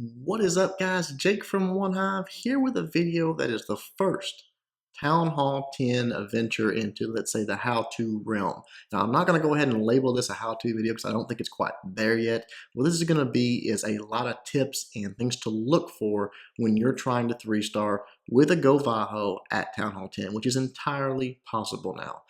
What is up, guys? Jake from OneHive here with a video that is the first Town Hall 10 venture into, let's say, the how-to realm. Now, I'm not going to go ahead and label this a how-to video because I don't think it's quite there yet. What this is going to be is a lot of tips and things to look for when you're trying to 3-star with a GoVaHo at Town Hall 10, which is entirely possible now.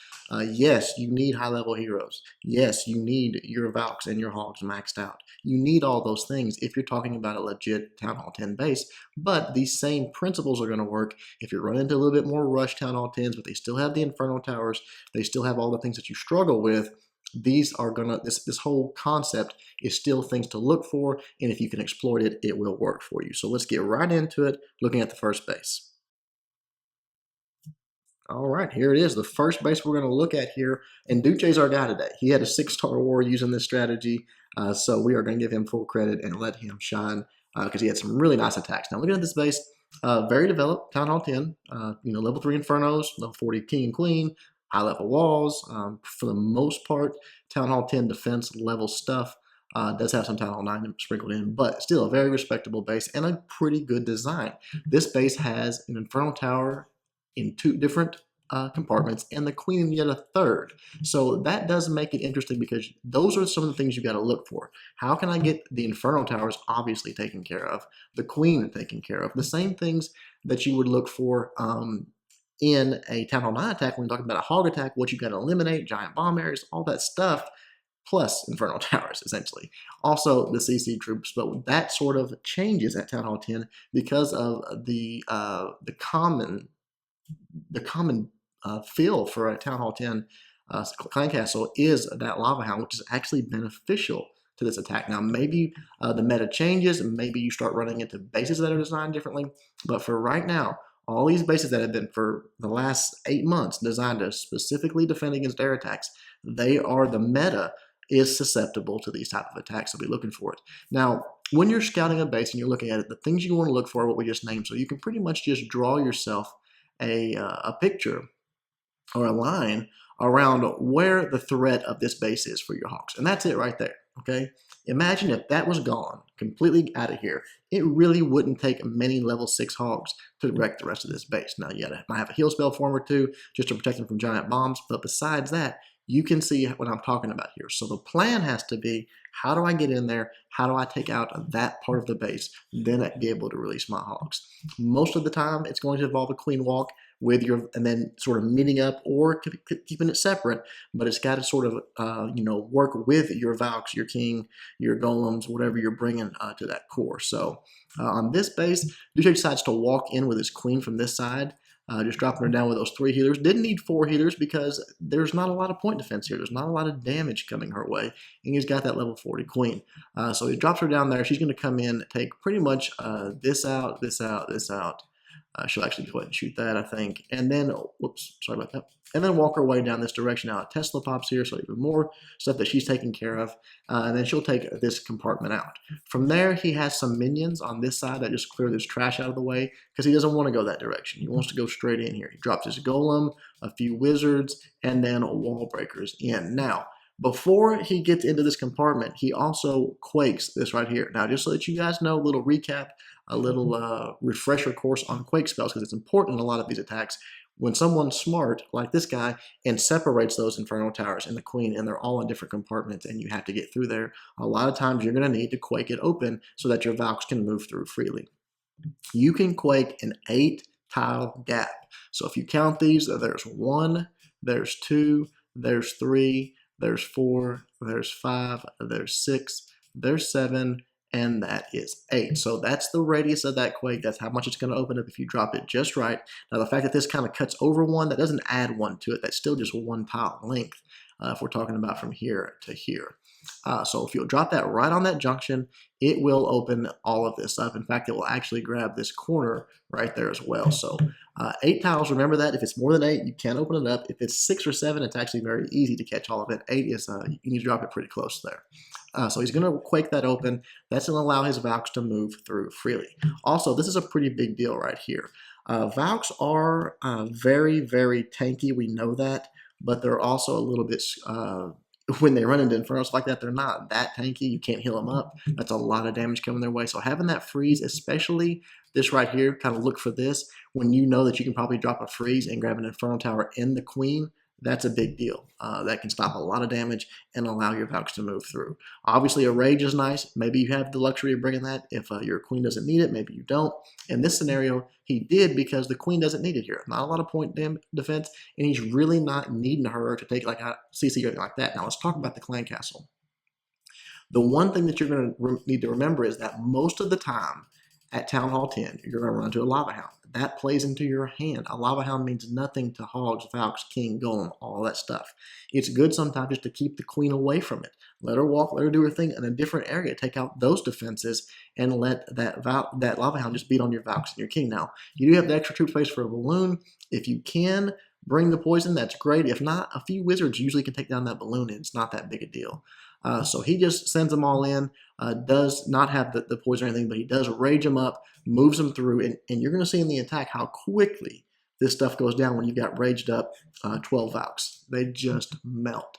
Yes, you need high-level heroes. Yes, you need your Valks and your Hogs maxed out. You need all those things if you're talking about a legit Town Hall 10 base, but these same principles are going to work if you're running into a little bit more rush Town Hall 10s, but they still have the Inferno Towers, they still have all the things that you struggle with. These are gonna, this whole concept is still things to look for, and if you can exploit it, it will work for you. So let's get right into it, looking at the first base. All right, here it is, the first base we're going to look at here, and Duce's our guy today. He had a 6-star war using this strategy, so we are going to give him full credit and let him shine because he had some really nice attacks. Now, looking at this base, very developed, Town Hall 10, level 3 Infernos, level 40 King and Queen, high-level walls. For the most part, Town Hall 10 defense level stuff. Does have some Town Hall 9 sprinkled in, but still a very respectable base and a pretty good design. This base has an Inferno Tower in 2 different compartments and the Queen in yet a 3rd. So that does make it interesting because those are some of the things you got to look for. How can I get the Inferno Towers obviously taken care of, the Queen taken care of, the same things that you would look for in a Town Hall 9 attack when you're talking about a Hog attack, what you got to eliminate, giant bomb areas, all that stuff, plus Inferno Towers, essentially. Also, the CC troops, but that sort of changes at Town Hall 10 because of the common feel for a Town Hall 10 clan castle is that lava hound, which is actually beneficial to this attack. Now, maybe the meta changes, and maybe you start running into bases that are designed differently, but for right now, all these bases that have been for the last 8 months designed to specifically defend against air attacks, the meta is susceptible to these type of attacks, so be looking for it. Now, when you're scouting a base and you're looking at it, the things you want to look for are what we just named, so you can pretty much just draw yourself a picture or a line around where the threat of this base is for your Hogs. And that's it right there, okay? Imagine if that was gone, completely out of here. It really wouldn't take many level 6 Hogs to wreck the rest of this base. Now, you might have a heal spell form or 2 just to protect them from giant bombs, but besides that, you can see what I'm talking about here. So the plan has to be, how do I get in there? How do I take out that part of the base? Then I'd be able to release my Hogs. Most of the time, it's going to involve a Queen Walk and then sort of meeting up or keeping it separate, but it's got to sort of, work with your Valks, your King, your Golems, whatever you're bringing to that core. So on this base, Duce decides to walk in with his Queen from this side, just dropping her down with those 3 healers. Didn't need 4 healers because there's not a lot of point defense here. There's not a lot of damage coming her way, and he's got that level 40 Queen. So he drops her down there. She's going to come in, take pretty much this out, this out, this out. She'll actually go ahead and shoot that, I think. And then, whoops, sorry about that. And then walk her way down this direction. Now, a Tesla pops here, so even more stuff that she's taking care of. And then she'll take this compartment out. From there, he has some minions on this side that just clear this trash out of the way because he doesn't want to go that direction. He wants to go straight in here. He drops his golem, a few wizards, and then wall breakers in. Now, before he gets into this compartment, he also quakes this right here. Now, just so that you guys know, a little recap, a little refresher course on quake spells, because it's important in a lot of these attacks. When someone's smart, like this guy, and separates those Inferno Towers and the Queen, and they're all in different compartments, and you have to get through there, a lot of times you're going to need to quake it open so that your Valks can move through freely. You can quake an 8-tile gap. So if you count these, there's 1, there's 2, there's 3, there's 4, there's 5, there's 6, there's 7, and that is 8. So that's the radius of that quake. That's how much it's going to open up if you drop it just right. Now, the fact that this kind of cuts over 1, that doesn't add 1 to it. That's still just 1 tile length if we're talking about from here to here. So if you'll drop that right on that junction, it will open all of this up. In fact, it will actually grab this corner right there as well. So 8 tiles, remember that. If it's more than 8, you can open it up. If it's 6 or 7, it's actually very easy to catch all of it. 8 is, you need to drop it pretty close there. So he's going to quake that open. That's going to allow his Valks to move through freely. Also, this is a pretty big deal right here. Valks are very, very tanky. We know that, but they're also a little bit when they run into infernos like that, they're not that tanky. You can't heal them up. That's a lot of damage coming their way. So having that freeze, especially this right here, kind of look for this when you know that you can probably drop a freeze and grab an inferno tower in the queen. That's a big deal. That can stop a lot of damage and allow your Valks to move through. Obviously, a rage is nice. Maybe you have the luxury of bringing that if your queen doesn't need it. Maybe you don't. In this scenario, he did because the queen doesn't need it here. Not a lot of point defense, and he's really not needing her to take like a CC or anything like that. Now, let's talk about the clan castle. The one thing that you're going to need to remember is that most of the time at Town Hall 10, you're going to run into a Lava Hound. That plays into your hand. A Lava Hound means nothing to Hogs, Valks, King, Golem, all that stuff. It's good sometimes just to keep the queen away from it. Let her walk, let her do her thing in a different area. Take out those defenses and let that Lava Hound just beat on your Valks and your King. Now, you do have the extra troop space for a balloon. If you can bring the poison, that's great. If not, a few wizards usually can take down that balloon, and it's not that big a deal. So he just sends them all in, does not have the poison or anything, but he does rage them up, moves them through, and you're going to see in the attack how quickly this stuff goes down when you've got raged up 12 Valks. They just melt.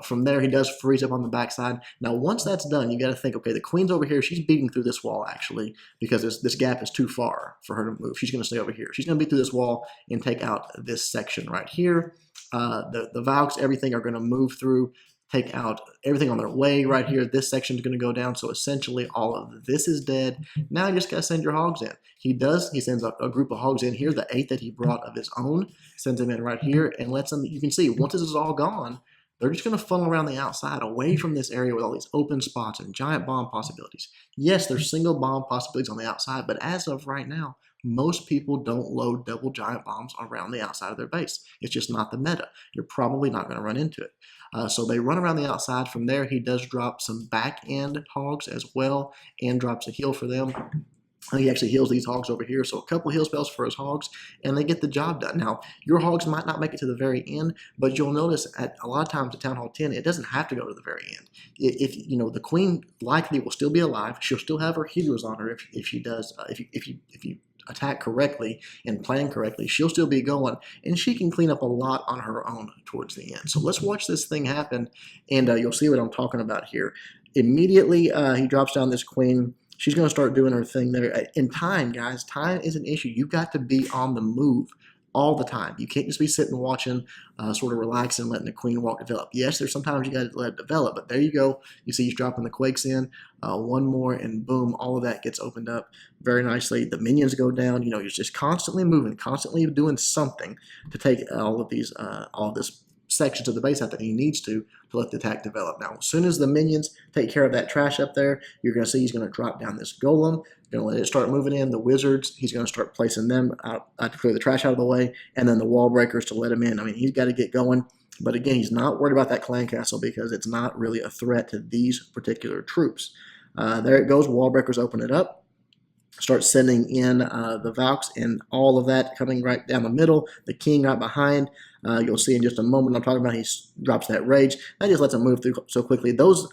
From there, he does freeze up on the backside. Now, once that's done, you got to think, okay, the queen's over here. She's beating through this wall, actually, because this gap is too far for her to move. She's going to stay over here. She's going to beat through this wall and take out this section right here. The Valks, everything are going to move through, take out everything on their way right here. This section is going to go down. So essentially all of this is dead. Now you just got to send your hogs in. He sends a group of hogs in here, the 8 that he brought of his own, sends them in right here and lets them, you can see once this is all gone, they're just going to funnel around the outside away from this area with all these open spots and giant bomb possibilities. Yes, there's single bomb possibilities on the outside, but as of right now, most people don't load double giant bombs around the outside of their base. It's just not the meta. You're probably not going to run into it. So they run around the outside. From there, he does drop some back end hogs as well and drops a heal for them. He actually heals these hogs over here. So a couple heal spells for his hogs, and they get the job done. Now, your hogs might not make it to the very end, but you'll notice at a lot of times at Town Hall 10, it doesn't have to go to the very end. If you know, the queen likely will still be alive. She'll still have her healers on her if she does. If you attack correctly and plan correctly, she'll still be going, and she can clean up a lot on her own towards the end. So let's watch this thing happen, and you'll see what I'm talking about here. Immediately, he drops down this queen. She's going to start doing her thing there. In time, guys, time is an issue. You've got to be on the move all the time. You can't just be sitting watching, sort of relaxing, letting the queen walk develop. Yes, there's sometimes you got to let it develop, but there you go. You see he's dropping the quakes in. One more, and boom, all of that gets opened up very nicely. The minions go down. You know, you're just constantly moving, constantly doing something to take all of these, all of this sections of the base out that he needs to let the attack develop. Now, as soon as the minions take care of that trash up there, you're going to see he's going to drop down this golem, going to let it start moving in. The wizards, he's going to start placing them out to clear the trash out of the way, and then the wall breakers to let him in. I mean, he's got to get going. But again, he's not worried about that clan castle because it's not really a threat to these particular troops. There it goes. Wall breakers open it up. Start sending in the Valks and all of that coming right down the middle. The king right behind. You'll see in just a moment I'm talking about, he drops that rage. That just lets him move through so quickly. Those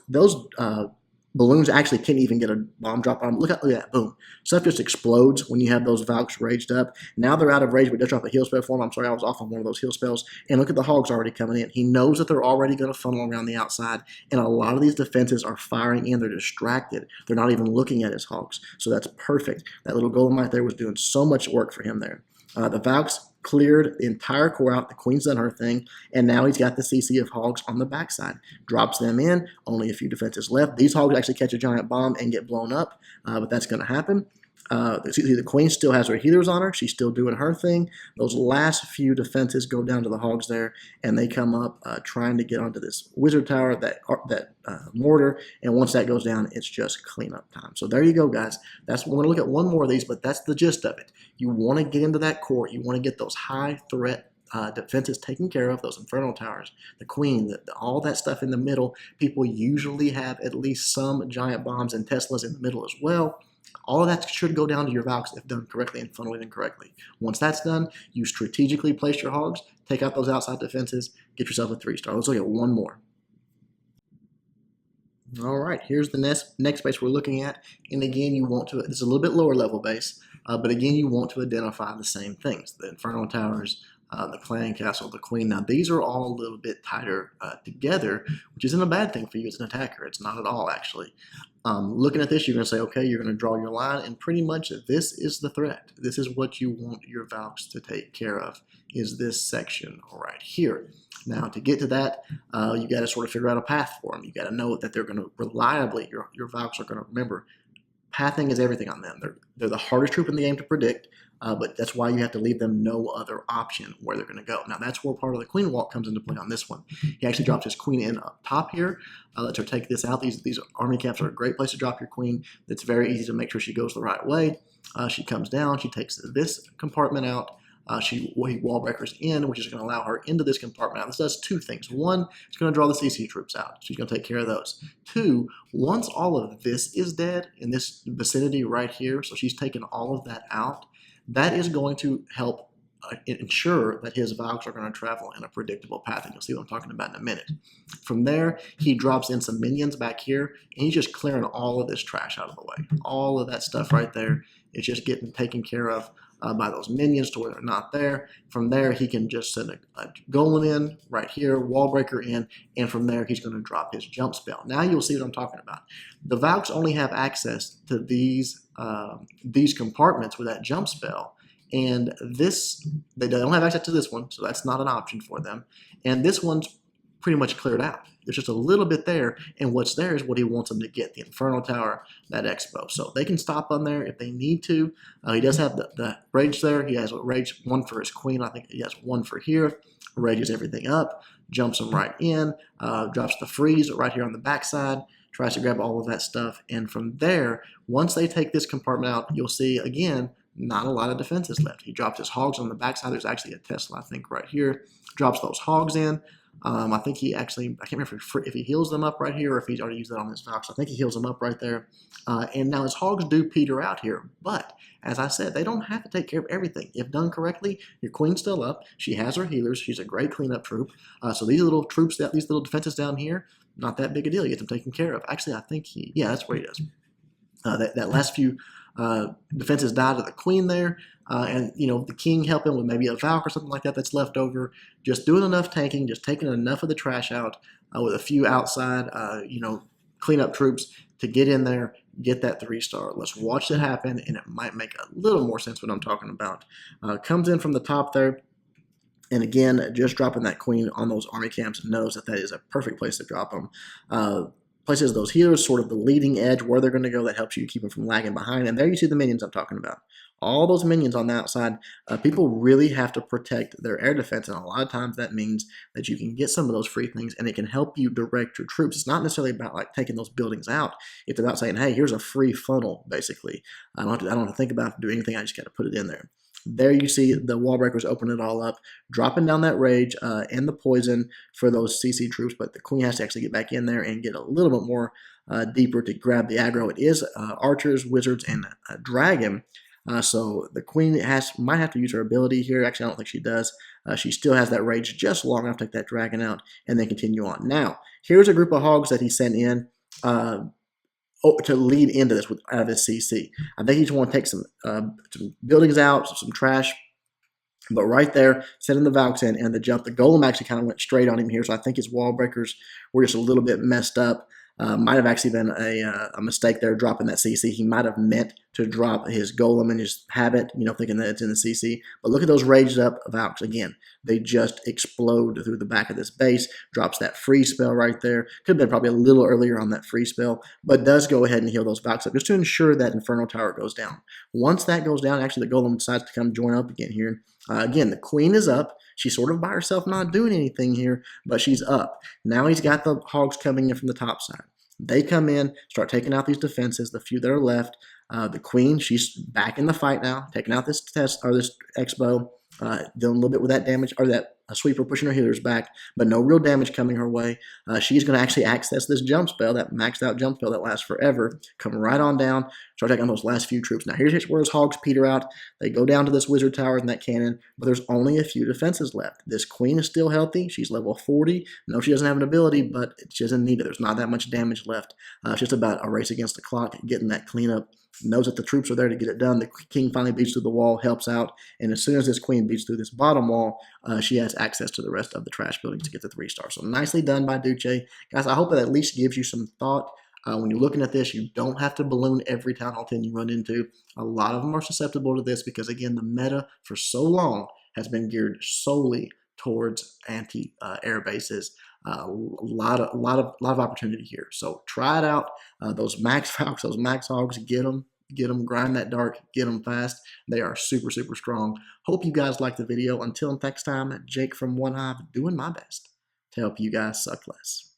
balloons actually can't even get a bomb drop on them. Look at that, boom. Stuff just explodes when you have those Valks raged up. Now they're out of rage, but just drop a heal spell for them. I'm sorry, I was off on one of those heal spells. And look at the hogs already coming in. He knows that they're already going to funnel around the outside, and a lot of these defenses are firing in. They're distracted. They're not even looking at his hogs. So that's perfect. That little golem right there was doing so much work for him there. The Valks cleared the entire core out. The queen's done her thing, and now he's got the CC of hogs on the backside. Drops them in. Only a few defenses left. These hogs actually catch a giant bomb and get blown up, but that's going to happen. The queen still has her healers on her. She's still doing her thing. Those last few defenses go down to the hogs there, and they come up trying to get onto this wizard tower, that mortar, and once that goes down, it's just cleanup time. So there you go, guys. We're going to look at one more of these, but that's the gist of it. You want to get into that core. You want to get those high threat defenses taken care of, those inferno towers, the queen, all that stuff in the middle. People usually have at least some giant bombs and Teslas in the middle as well. All of that should go down to your Valks if done correctly and funneled in correctly. Once that's done, you strategically place your hogs, take out those outside defenses, get yourself a 3-star. Let's look at one more. All right, here's the next base we're looking at. And again, you want to, this is a little bit lower level base, but again, you want to identify the same things, the Inferno Towers, the Clan Castle, the Queen. Now, these are all a little bit tighter together, which isn't a bad thing for you as an attacker. It's not at all, actually. Looking at this, you're going to say, okay, you're going to draw your line, and pretty much this is the threat. This is what you want your Valks to take care of, is this section right here. Now, to get to that, you got to sort of figure out a path for them. You got to know that they're going to reliably, your Valks are going to remember, pathing is everything on them. They're the hardest troop in the game to predict, but that's why you have to leave them no other option where they're going to go. Now, that's where part of the queen walk comes into play on this one. He actually drops his queen in up top here. Lets her take this out. These army camps are a great place to drop your queen. It's very easy to make sure she goes the right way. She comes down. She takes this compartment out. He wall breakers in, which is going to allow her into this compartment. Now, this does two things. One, it's going to draw the CC troops out. She's going to take care of those. Two, once all of this is dead in this vicinity right here, so she's taken all of that out, that is going to help ensure that his Valks are going to travel in a predictable path, and you'll see what I'm talking about in a minute. From there, he drops in some minions back here, and he's just clearing all of this trash out of the way. All of that stuff right there is just getting taken care of by those minions to where they're not there. From there, he can just send a golem in right here, wall breaker in, and from there, he's going to drop his jump spell. Now you'll see what I'm talking about. The Valks only have access to these compartments with that jump spell, and they don't have access to this one, so that's not an option for them. And this one's pretty much cleared out. There's just a little bit there, and what's there is what he wants them to get, the Inferno Tower, that Expo. So they can stop on there if they need to. He does have the Rage there. He has a Rage, one for his Queen. I think he has one for here. Rages everything up, jumps them right in, drops the freeze right here on the backside, tries to grab all of that stuff, and from there, once they take this compartment out, you'll see, again, not a lot of defenses left. He drops his hogs on the backside. There's actually a Tesla, I think, right here. Drops those hogs in. I think he actually, I can't remember if he heals them up right here or if he's already used that on his Valks. I think he heals them up right there. And now his hogs do peter out here. But, as I said, they don't have to take care of everything. If done correctly, your queen's still up. She has her healers. She's a great cleanup troop. So these little troops, these little defenses down here, not that big a deal. You get them taken care of. Actually, I think yeah, that's what he does. That last few defenses die to the queen there, and the king helping with maybe a Valk or something like that that's left over. Just doing enough tanking, just taking enough of the trash out with a few outside, cleanup troops to get in there, get that 3-star. Let's watch it happen, and it might make a little more sense what I'm talking about. Comes in from the top there. And again, just dropping that queen on those army camps knows that is a perfect place to drop them. Places those healers sort of the leading edge where they're going to go. That helps you keep them from lagging behind. And there you see the minions I'm talking about. All those minions on the outside. People really have to protect their air defense, and a lot of times that means that you can get some of those free things, and it can help you direct your troops. It's not necessarily about like taking those buildings out. It's about saying, hey, here's a free funnel. Basically, I don't have to think about doing anything. I just got to put it in there. There you see the wall breakers open it all up, dropping down that rage and the poison for those CC troops, but the queen has to actually get back in there and get a little bit more deeper to grab the aggro. It is archers, wizards, and a dragon, so the queen might have to use her ability here. Actually, I don't think she does. She still has that rage just long enough to take that dragon out and then continue on. Now, here's a group of hogs that he sent in to lead into this out of his CC. I think he just want to take some buildings out, some trash. But right there, sending the Valks in and the jump. The golem actually kind of went straight on him here, so I think his wall breakers were just a little bit messed up. Might have actually been a mistake there dropping that CC. He might have meant to drop his golem and just have it, thinking that it's in the CC. But look at those raged up Valks. Again, they just explode through the back of this base. Drops that free spell right there. Could have been probably a little earlier on that free spell, but does go ahead and heal those Valks up just to ensure that Inferno Tower goes down. Once that goes down, actually the golem decides to come join up again here. Again, the queen is up. She's sort of by herself, not doing anything here, but she's up. Now he's got the hogs coming in from the top side. They come in, start taking out these defenses, the few that are left. The queen, she's back in the fight now, taking out this this Expo, doing a little bit with that damage, or that a sweeper pushing her healers back, but no real damage coming her way. She's going to actually access this jump spell, that maxed out jump spell that lasts forever. Come right on down, start taking on those last few troops. Now here's where his hogs peter out. They go down to this wizard tower and that cannon, but there's only a few defenses left. This queen is still healthy. She's level 40. No, she doesn't have an ability, but she doesn't need it. There's not that much damage left. It's just about a race against the clock, getting that cleanup. Knows that the troops are there to get it done. The king finally beats through the wall, helps out, and as soon as this queen beats through this bottom wall, she has access to the rest of the trash buildings to get the 3-star. So nicely done by Duce. Guys, I hope that at least gives you some thought. When you're looking at this, you don't have to balloon every Town Hall 10 you run into. A lot of them are susceptible to this because, again, the meta for so long has been geared solely towards anti-air bases. A lot of opportunity here. So try it out. Those max falcons, those max hogs, get them, grind that dark, get them fast. They are super, super strong. Hope you guys liked the video. Until next time, Jake from OneHive doing my best to help you guys suck less.